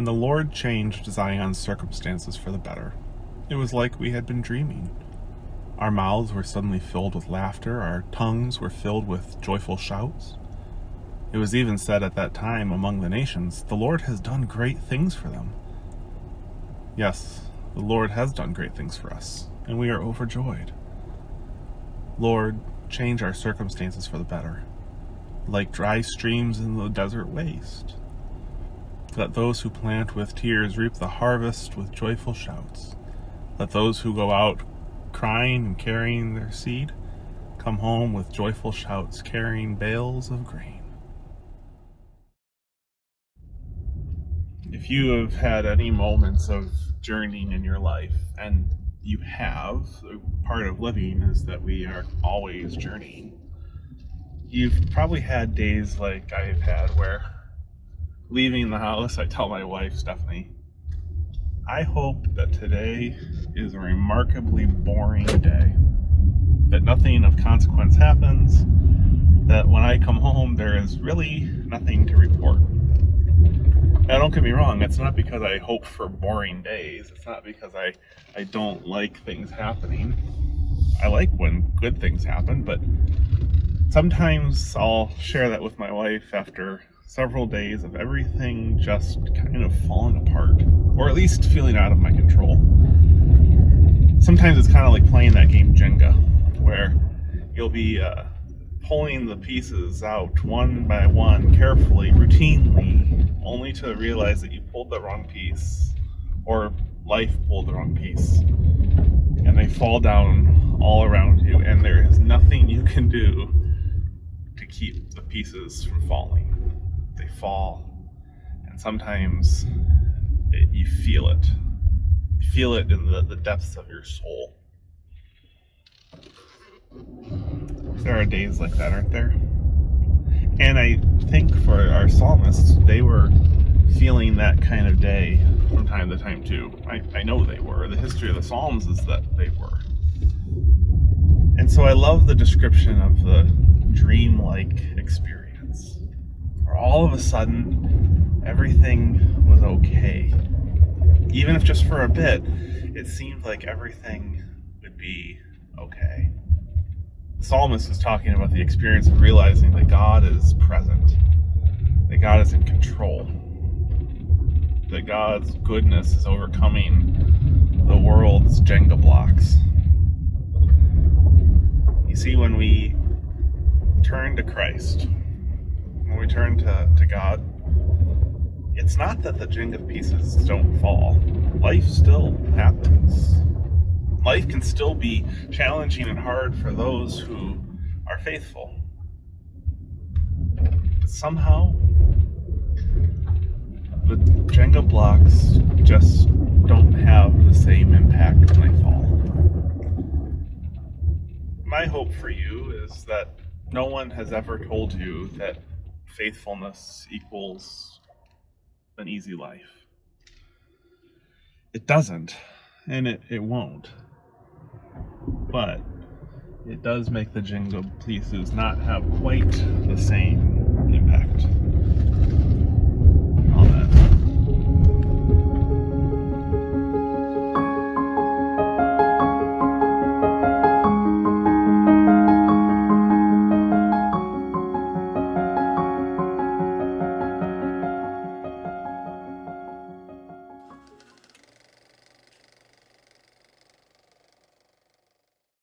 When the Lord changed Zion's circumstances for the better, it was like we had been dreaming. Our mouths were suddenly filled with laughter, our tongues were filled with joyful shouts. It was even said at that time among the nations, "The Lord has done great things for them." Yes, the Lord has done great things for us, and we are overjoyed. Lord, change our circumstances for the better, like dry streams in the desert waste. Let those who plant with tears reap the harvest with joyful shouts. Let those who go out crying and carrying their seed come home with joyful shouts, carrying bales of grain. If you have had any moments of journeying in your life, and you have, part of living is that we are always journeying. You've probably had days like I've had where leaving the house, I tell my wife, Stephanie, I hope that today is a remarkably boring day, that nothing of consequence happens, that when I come home there is really nothing to report. Now, don't get me wrong, it's not because I hope for boring days. It's not because I don't like things happening. I like when good things happen, but sometimes I'll share that with my wife after several days of everything just kind of falling apart, or at least feeling out of my control. Sometimes it's kind of like playing that game Jenga, where you'll be pulling the pieces out one by one, carefully, routinely, only to realize that you pulled the wrong piece, or life pulled the wrong piece, and they fall down all around you, and there is nothing you can do to keep the pieces from falling. They fall, and sometimes you feel it. You feel it in the depths of your soul. There are days like that, aren't there? And I think for our psalmists, they were feeling that kind of day from time to time too. I know they were. The history of the Psalms is that they were. And so I love the description of the dream-like experience, where all of a sudden everything was okay. Even if just for a bit, it seemed like everything would be okay. The psalmist is talking about the experience of realizing that God is present, that God is in control, that God's goodness is overcoming the world's Jenga blocks. You see, when we turn to Christ, when we turn to God, it's not that the Jenga pieces don't fall. Life still happens. Life can still be challenging and hard for those who are faithful. But somehow, the Jenga blocks just don't have the same impact when they fall. My hope for you is that no one has ever told you that faithfulness equals an easy life. It doesn't, and it won't. But it does make the Jenga pieces not have quite the same impact.